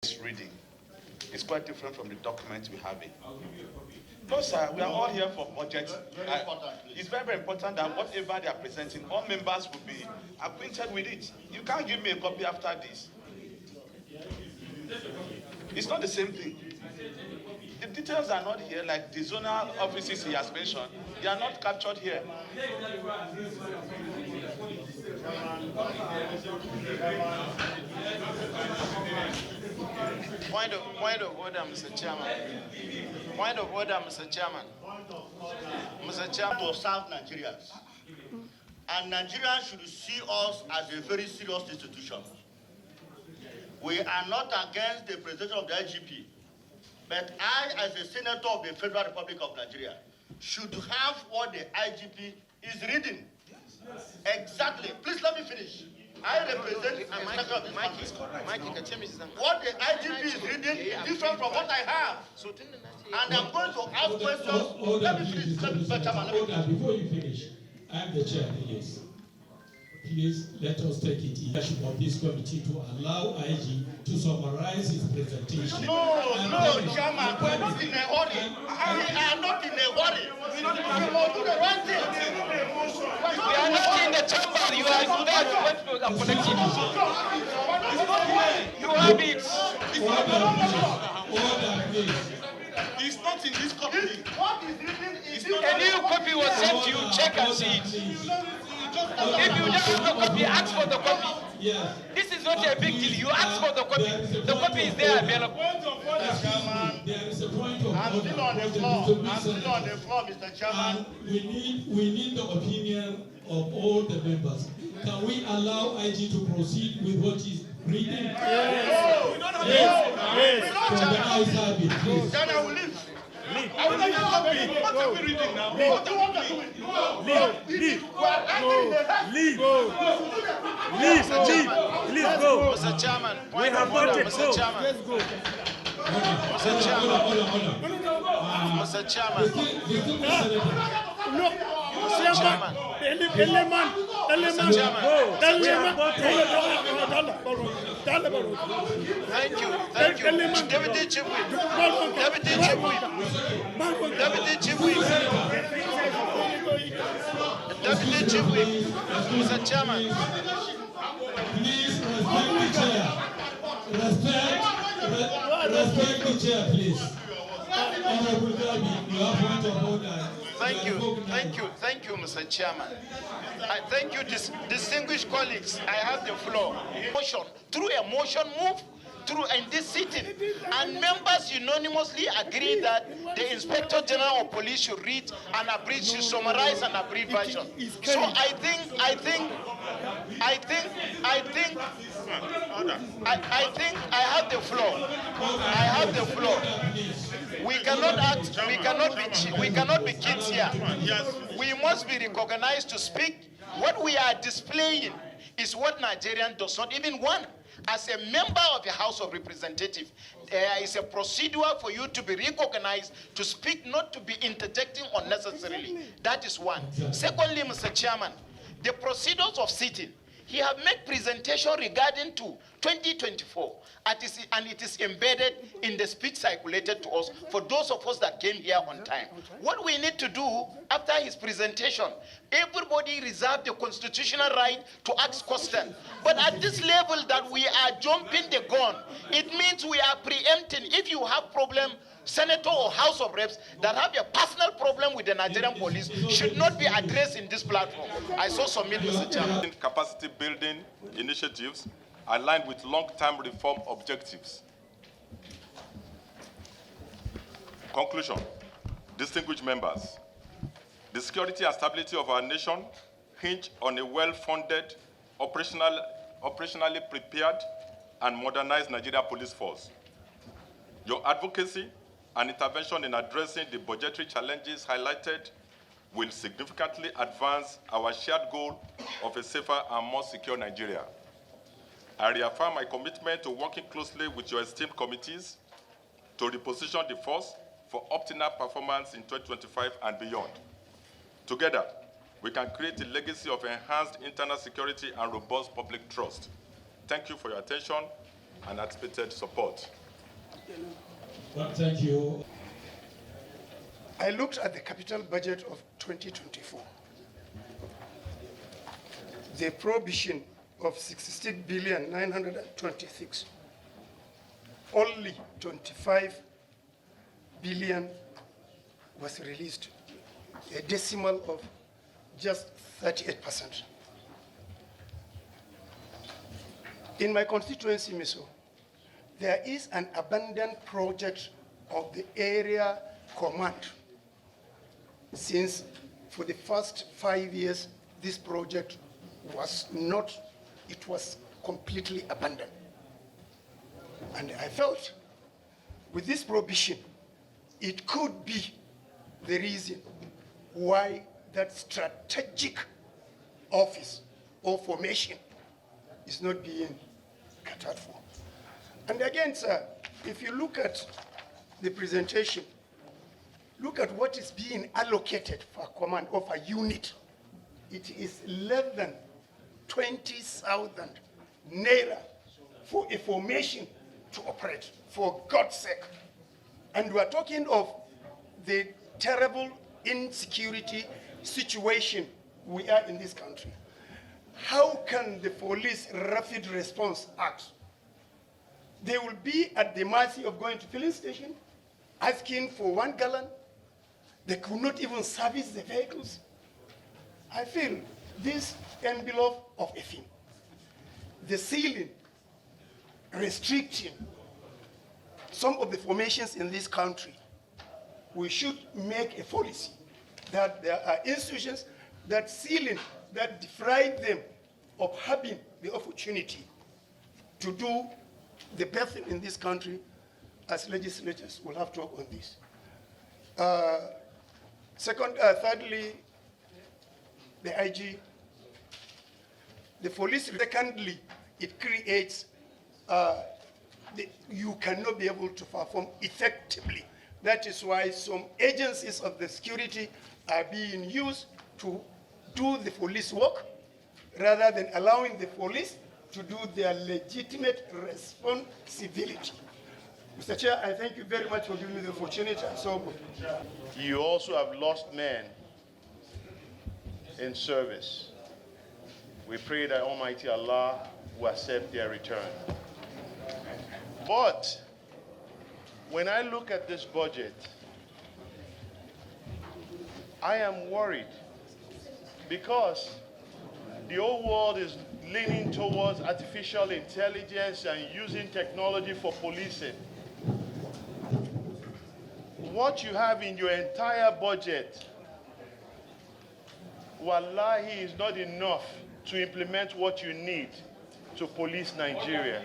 is reading is quite different from the document we have it. No, sir, we are all here for budget. It's very, very important that whatever they are presenting, all members will be acquainted with it. You can't give me a copy after this. It's not the same thing. The details are not here, like the zonal offices he has mentioned. They are not captured here. Point of order, Mr. Chairman. Point of order, Mr. Chairman. Mr. Chairman, to serve Nigerians. And Nigerians should see us as a very serious institution. We are not against the presentation of the IGP, but I, as a senator of the Federal Republic of Nigeria, should have what the IGP is reading. Exactly. Please let me finish. I represent the sector of this country. What the IGP is reading is different from what I have. And I'm going to ask questions. Let me finish. Before you finish, I'm the chair, please. Please let us take it in leadership of this committee to allow IG to summarize his presentation. No, Chairman, we're not in a hurry. We are not in a hurry. We will do the right thing. we are not in the chamber. You are there to wait for the collective. You have it. Order, please. It's not in this copy. What is written is A new copy was sent to you. Check and see it. If you don't have the copy, ask for the copy. Yes. This is not a big deal. You ask for the copy. The copy is there available. There is a point of I'm order. still on the floor. I'm still on the floor, Mr. Chairman. We need the opinion of all the members. Can we allow IG to proceed with what he's reading? No. From the eyes have it, please. Then I will leave. I will not copy. What are we reading now? What do you want to do? Leave. Leave. Please go. Mr. Chairman, We point have of order, voted. Mr. Chairman. Let's go. Mr. Chairman. Mr. Chairman. No. Chairman. Thank you. Deputy Chief Whip. Deputy Chief Whip. Deputy Chief Whip. Deputy Chief Whip. Mr. Chairman. Please respect the chair, please. Honorable Gabi, you have point of order. Thank you, Mr. Chairman. I thank you, distinguished colleagues. I have the floor. Motion, through a motion move through in this sitting, and members unanimously agree that the Inspector General of Police should read and abridge, should summarize an abridged version. So I think I have the floor. I have the floor. We cannot be kids here. We must be recognized to speak. What we are displaying is what Nigerian does not even want. As a member of the House of Representatives, there is a procedure for you to be recognized, to speak, not to be interjecting unnecessarily. That is one. Secondly, Mr. Chairman, the procedures of sitting, he have made presentation regarding to 2024, and it is embedded in the speech circulated to us for those of us that came here on time. What we need to do after his presentation, everybody reserve the constitutional right to ask questions. But at this level that we are jumping the gun, it means we are preempting. If you have problem, Senator or House of Reps that have a personal problem with the Nigerian police should not be addressed in this platform. I so submit, Mr. Chairman. Capacity building initiatives aligned with long-term reform objectives. Conclusion. Distinguished members, the security and stability of our nation hinge on a well-funded, operationally prepared, and modernized Nigerian police force. Your advocacy and intervention in addressing the budgetary challenges highlighted will significantly advance our shared goal of a safer and more secure Nigeria. I reaffirm my commitment to working closely with your esteemed committees to reposition the force for optimal performance in 2025 and beyond. Together, we can create a legacy of enhanced internal security and robust public trust. Thank you for your attention. anticipated support. Well, thank you. I looked at the capital budget of 2024. The provision of 66,926, only 25 billion was released, a decimal of just 38%. In my constituency, Miso, there is an abandoned project of the area command. Since for the first 5 years, this project was not, it was completely abandoned. And I felt with this provision, it could be the reason why that strategic office or formation is not being catered for. And again, sir, if you look at the presentation, look at what is being allocated for command of a unit. It is less than 20,000 naira for a formation to operate, for God's sake. And we're talking of the terrible insecurity situation we are in this country. How can the police rapid response act? They will be at the mercy of going to filling station, asking for 1 gallon. They could not even service the vehicles. I feel this envelope of a thing, the ceiling restricting some of the formations in this country, we should make a policy that there are institutions that ceiling, that deprive them of having the opportunity to do the best thing in this country. As legislators, we'll have to work on this. Thirdly, the IG, the police. Secondly, it creates, you cannot be able to perform effectively. That is why some agencies of the security are being used to do the police work rather than allowing the police to do their legitimate responsibility. Mr. Chair, I thank you very much for giving me the opportunity. You also have lost men in service. We pray that Almighty Allah will accept their return. But when I look at this budget, I am worried because the whole world is leaning towards artificial intelligence and using technology for policing. What you have in your entire budget, wallahi, is not enough to implement what you need to police Nigeria.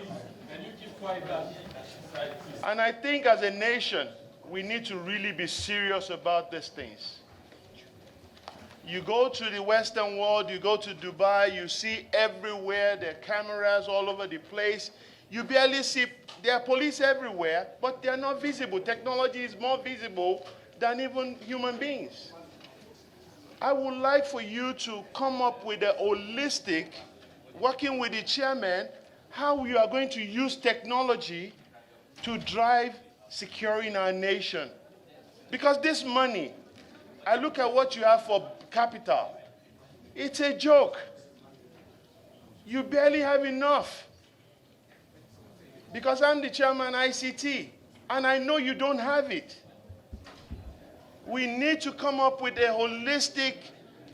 And I think as a nation, we need to really be serious about these things. You go to the Western world, you go to Dubai, you see everywhere, there are cameras all over the place. You barely see, there are police everywhere, but they are not visible. Technology is more visible than even human beings. I would like for you to come up with a holistic, working with the chairman, how you are going to use technology to drive securing our nation. Because this money, I look at what you have for capital. It's a joke. You barely have enough. Because I'm the chairman ICT, and I know you don't have it. We need to come up with a holistic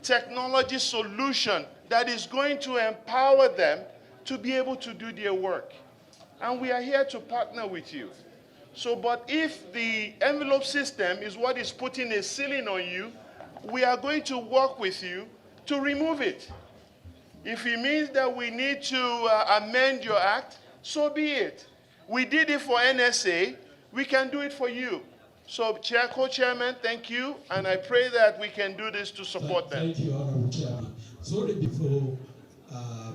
technology solution that is going to empower them to be able to do their work. And we are here to partner with you. So, but if the envelope system is what is putting a ceiling on you, we are going to work with you to remove it. If it means that we need to amend your act, so be it. We did it for NSA, we can do it for you. So, Co-Chairman, thank you, and I pray that we can do this to support them. Thank you, Honorable Chairman. Sorry, before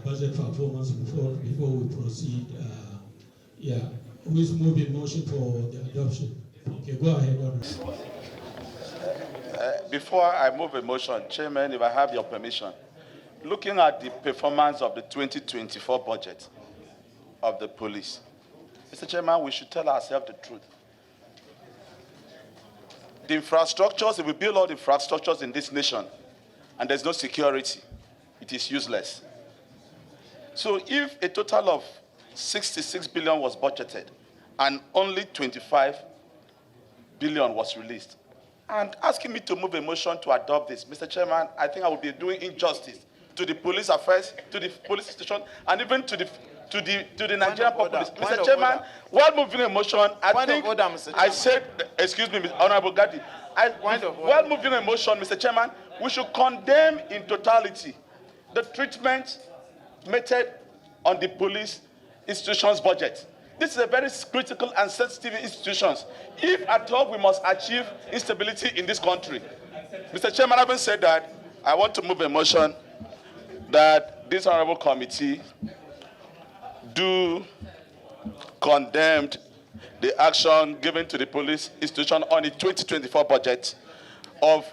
budget performance, before we proceed, who is moving motion for the adoption? Okay, go ahead, Honorable. Before I move a motion, Chairman, if I have your permission, looking at the performance of the 2024 budget of the police, Mr. Chairman, we should tell ourselves the truth. The infrastructures, if we build all the infrastructures in this nation and there's no security, it is useless. So if a total of 66 billion was budgeted and only 25 billion was released, and asking me to move a motion to adopt this, Mr. Chairman, I think I would be doing injustice to the police affairs, to the police station, and even to the Nigerian populace. Mr. Chairman, while moving a motion, I said, excuse me, Honorable Gadi, while moving a motion, Mr. Chairman, we should condemn in totality the treatment meted on the police institution's budget. This is a very critical and sensitive institution. If at all we must achieve instability in this country. Mr. Chairman, having said that, I want to move a motion that this honorable committee do condemn the action given to the police institution on the 2024 budget of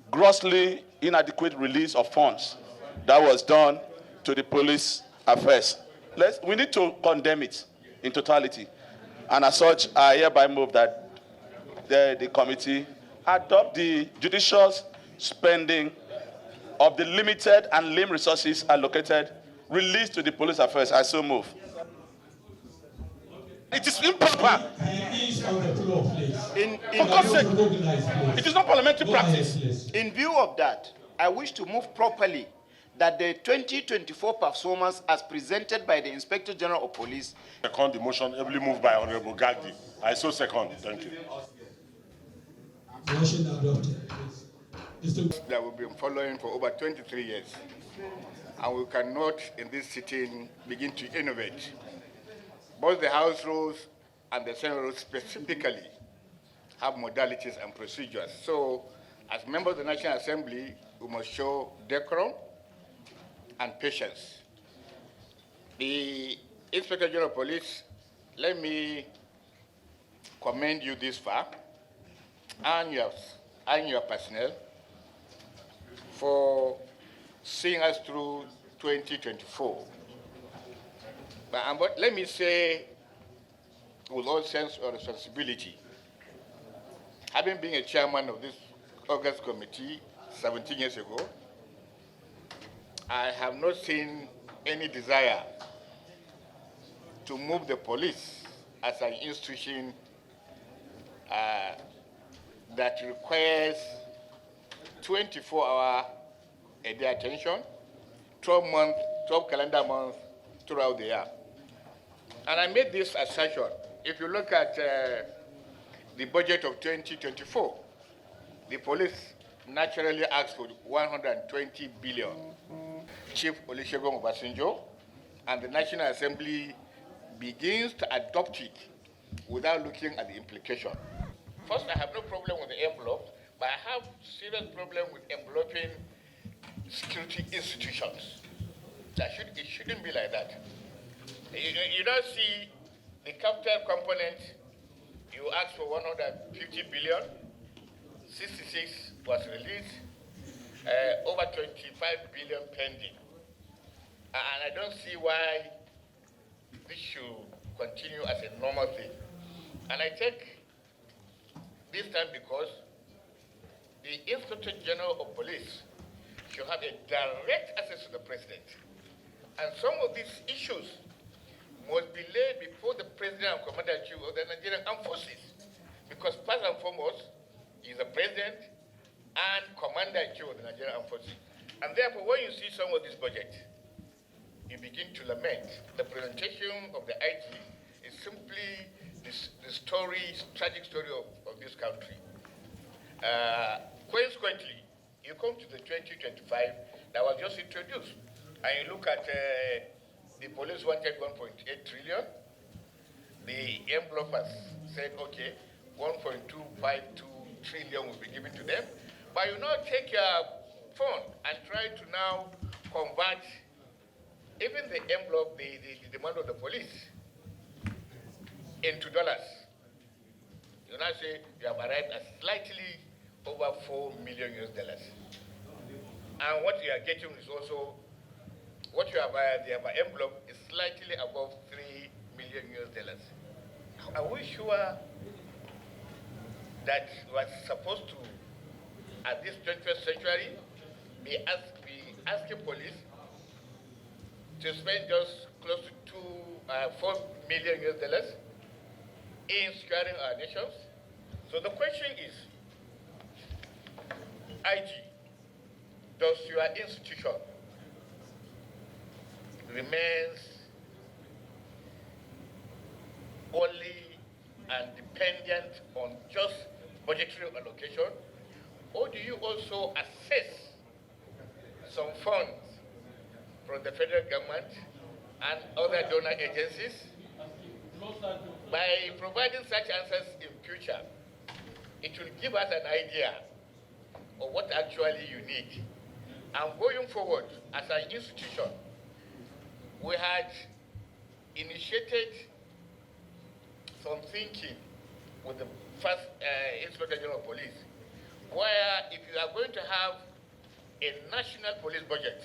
grossly inadequate release of funds that was done to the police affairs. We need to condemn it in totality. And as such, I hereby move that the committee adopt the judicious spending of the limited and lame resources allocated, released to the police affairs. I so move. It is improper. For God's sake, it is not parliamentary practice. In view of that, I wish to move properly that the 2024 performance as presented by the Inspector General of Police. Second the motion, ably moved by Honorable Gagdi. I so second. Thank you. Motion adopted. That we've been following for over 23 years. And we cannot, in this sitting, begin to innovate. Both the House rules and the Senate rules specifically have modalities and procedures. So, as members of the National Assembly, we must show decorum and patience. The Inspector General of Police, let me commend you this far and your personnel for seeing us through 2024. But let me say, with all sense of responsibility, having been a chairman of this August committee 17 years ago, I have not seen any desire to move the police as an institution that requires 24-hour a day attention, 12 calendar months throughout the year. And I made this assertion. If you look at the budget of 2024, the police naturally asked for 120 billion. Chief Olusegun Obasanjo and the National Assembly begins to adopt it without looking at the implication. First, I have no problem with the envelope, but I have serious problem with enveloping security institutions. It shouldn't be like that. You don't see the capital component, you ask for 150 billion, 66 was released, over 25 billion pending. And I don't see why this should continue as a normal thing. And I take this time because the Inspector General of Police should have a direct access to the president. And some of these issues must be laid before the President and Commander-in-Chief of the Nigerian Armed Forces. Because first and foremost, he is the President and Commander-in-Chief of the Nigerian Armed Forces. And therefore, when you see some of this budget, you begin to lament. The presentation of the IG is simply the tragic story of this country. Consequently, you come to the 2025 that was just introduced, and you look at the police wanted 1.8 trillion. The envelope has said, okay, 1.252 trillion will be given to them. But you now take your phone and try to now convert even the envelope, the demand of the police, into dollars. You now say you have arrived at slightly over $4 million. And what you are getting is also, what you have, the envelope is slightly above $3 million. million US. Are we sure that was supposed to, at this 21st century, be asking police to spend just close to $4 million US in securing our nations? So the question is, IG, does your institution remains only and dependent on just budgetary allocation, or do you also assess some funds from the federal government and other donor agencies? By providing such answers in future, it will give us an idea of what actually you need. And going forward, as an institution, we had initiated some thinking with the first Inspector General of Police, where if you are going to have a national police budget,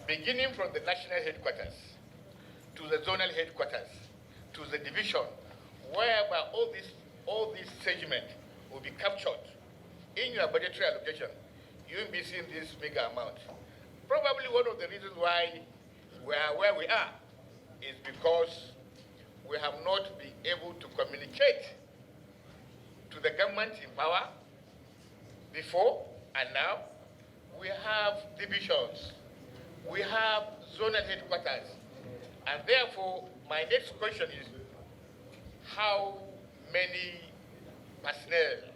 beginning from the national headquarters, to the zonal headquarters, to the division, whereby all these segments will be captured in your budgetary allocation, you will be seeing this bigger amount. Probably one of the reasons why we are where we are is because we have not been able to communicate to the government in power before and now. We have divisions, we have zonal headquarters, and therefore my next question is, how many personnel,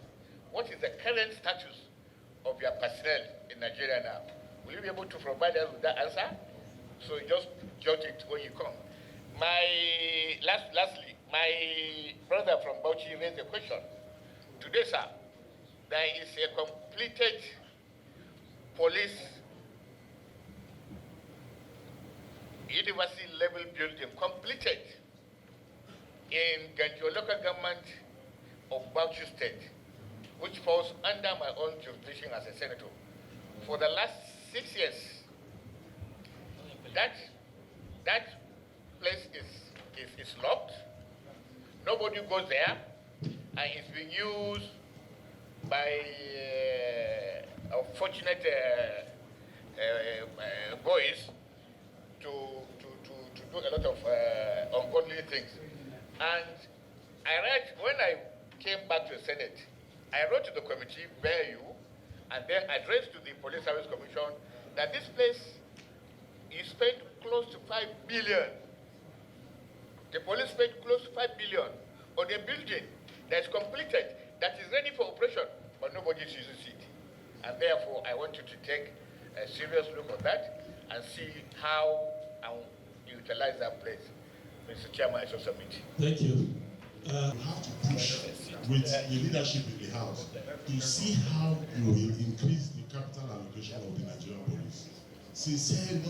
what is the current status of your personnel in Nigeria now? Will you be able to provide us with that answer? So just jot it when you come. Lastly, my brother from Bauchi raised a question. Today, sir, there is a completed police university level building completed in Ganjo local government of Bauchi State, which falls under my own jurisdiction as a senator. For the last 6 years, that place is locked. Nobody goes there, and it's being used by unfortunate boys to do a lot of ungodly things. And when I came back to the Senate, I wrote to the committee, bear you, and then addressed to the Police Service Commission that this place is spent close to 5 billion. The police spent close to 5 billion on a building that is completed, that is ready for operation, but nobody uses it. And therefore, I want you to take a serious look at that and see how and utilize that place. Mr. Chairman, I shall submit. Thank you. You have to push with the leadership in the House to see how you will increase the capital allocation of the Nigerian police. Sincerely,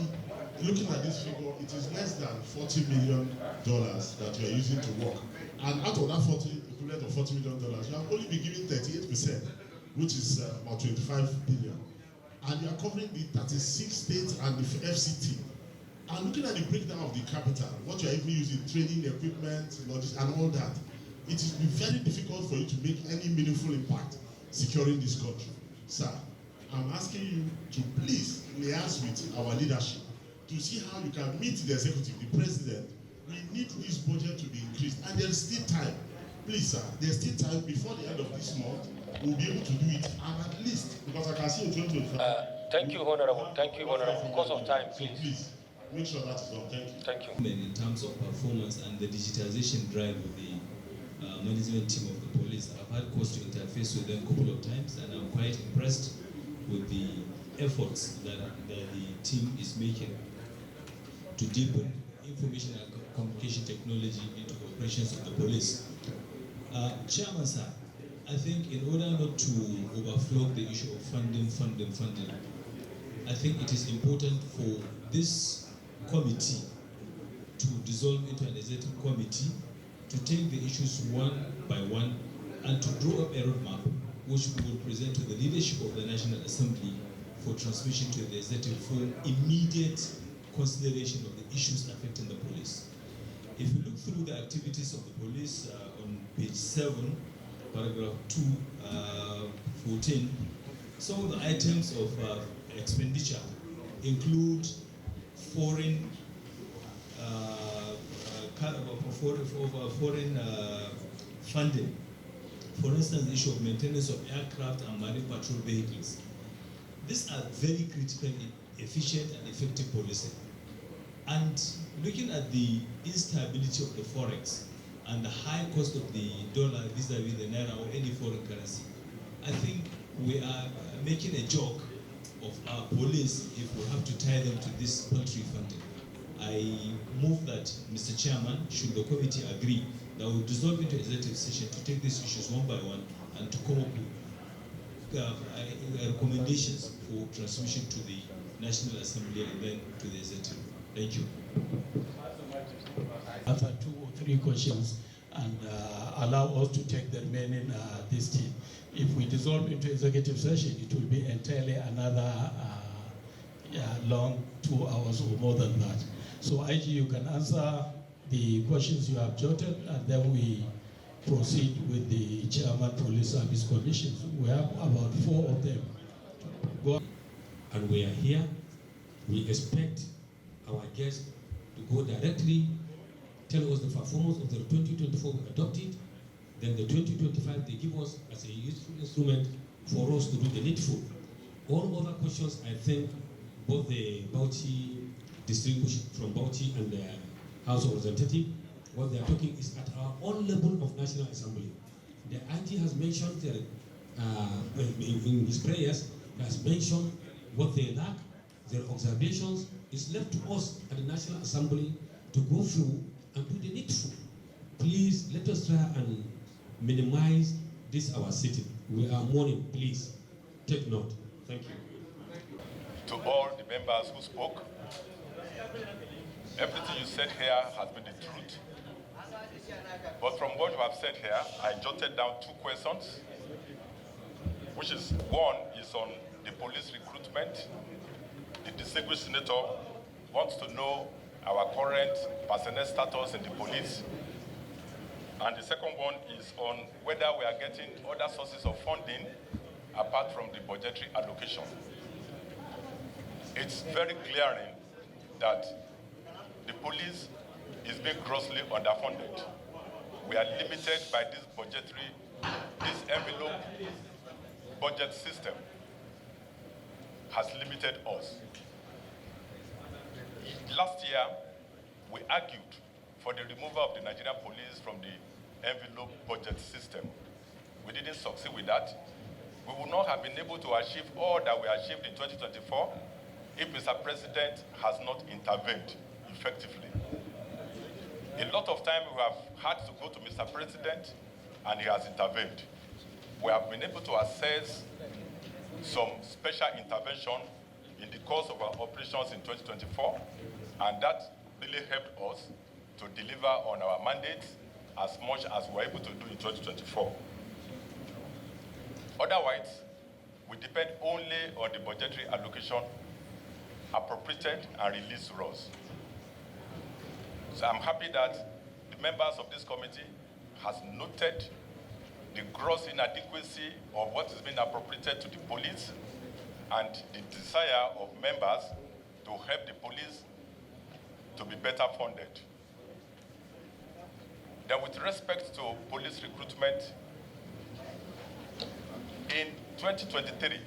looking at this figure, it is less than $40 million that you are using to work. And out of that equivalent of $40 million, you have only been giving 38%, which is about 25 billion. And you are covering the 36 states and the FCT. And looking at the breakdown of the capital, what you are even using, training, equipment, logistics, and all that, it is very difficult for you to make any meaningful impact securing this country. Sir, I'm asking you to please liaise with our leadership to see how you can meet the executive, the president. We need this budget to be increased, and there's still time. Please, sir, there's still time before the end of this month. We'll be able to do it, and at least, because I can see in 2025. Thank you, Honorable. Thank you, Honorable. Because of time, please. So please, make sure that is done. Thank you. Thank you. In terms of performance and the digitization drive of the management team of the police, I've had cause to interface with them a couple of times, and I'm quite impressed with the efforts that the team is making to deepen information and communication technology into operations of the police. Chairman, sir, I think in order not to overflow the issue of funding, I think it is important for this committee to dissolve into an executive committee to take the issues one by one and to draw up a roadmap which we will present to the leadership of the National Assembly for transmission to the executive for immediate consideration of the issues affecting the police. If you look through the activities of the police on page 7, paragraph 214, some of the items of expenditure include foreign funding. For instance, the issue of maintenance of aircraft and marine patrol vehicles. These are very critical, efficient, and effective policy. And looking at the instability of the forex and the high cost of the dollar vis-a-vis the naira or any foreign currency, I think we are making a joke of our police if we have to tie them to this paltry funding. I move that, Mr. Chairman, should the committee agree, that we dissolve into executive session to take these issues one by one and to come up with recommendations for transmission to the National Assembly and then to the executive. Thank you. Answer 2 or 3 questions and allow us to take the remaining this team. If we dissolve into executive session, it will be entirely another long 2 hours or more than that. So IG, you can answer the questions you have jotted, and then we proceed with the Chairman Police Service Commissions. We have about 4 of them. Go on. And we are here. We expect our guests to go directly, tell us the performance of the 2024 we adopted, then the 2025 they give us as a useful instrument for us to do the needful. All other questions, I think both the Bauchi distribution from Bauchi and the House of Representatives, what they are talking is at our own level of National Assembly. The IG has mentioned their, in his prayers, he has mentioned what they lack, their observations. It's left to us at the National Assembly to go through and do the needful. Please let us try and minimize this our sitting. We are mourning. Please take note. Thank you. To all the members who spoke, everything you said here has been the truth. But from what you have said here, I jotted down 2 questions, which is, one is on the police recruitment. The distinguished senator wants to know our current personnel status in the police. And the second one is on whether we are getting other sources of funding apart from the budgetary allocation. It's very glaring that the police is being grossly underfunded. We are limited by this envelope budget system has limited us. Last year, we argued for the removal of the Nigerian police from the envelope budget system. We didn't succeed with that. We would not have been able to achieve all that we achieved in 2024 if Mr. President has not intervened effectively. A lot of time we have had to go to Mr. President and he has intervened. We have been able to assess some special intervention in the course of our operations in 2024, and that really helped us to deliver on our mandate as much as we were able to do in 2024. Otherwise, we depend only on the budgetary allocation appropriated and released to us. So I'm happy that the members of this committee has noted the gross inadequacy of what is being appropriated to the police and the desire of members to help the police to be better funded. Then with respect to police recruitment, in 2023,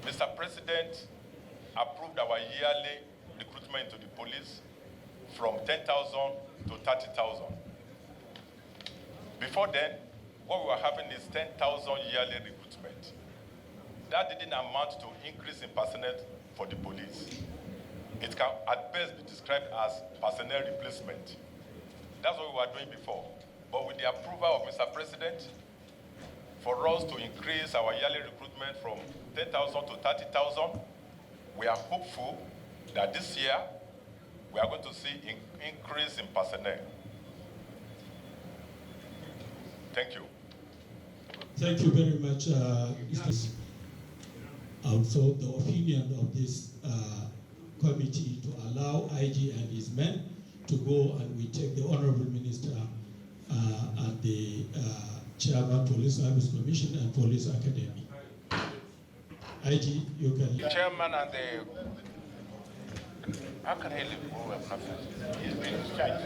Mr. President approved our yearly recruitment to the police from 10,000 to 30,000. Before then, what we were having is 10,000 yearly recruitment. That didn't amount to increase in personnel for the police. It can at best be described as personnel replacement. That's what we were doing before. But with the approval of Mr. President, for us to increase our yearly recruitment from 10,000 to 30,000, we are hopeful that this year we are going to see an increase in personnel. Thank you. Thank you very much. Also, the opinion of this committee to allow IG and his men to go and we take the Honorable Minister and the Chairman Police Service Commission and Police Academy. IG, you can. Chairman and the... How can I live? He's been in charge.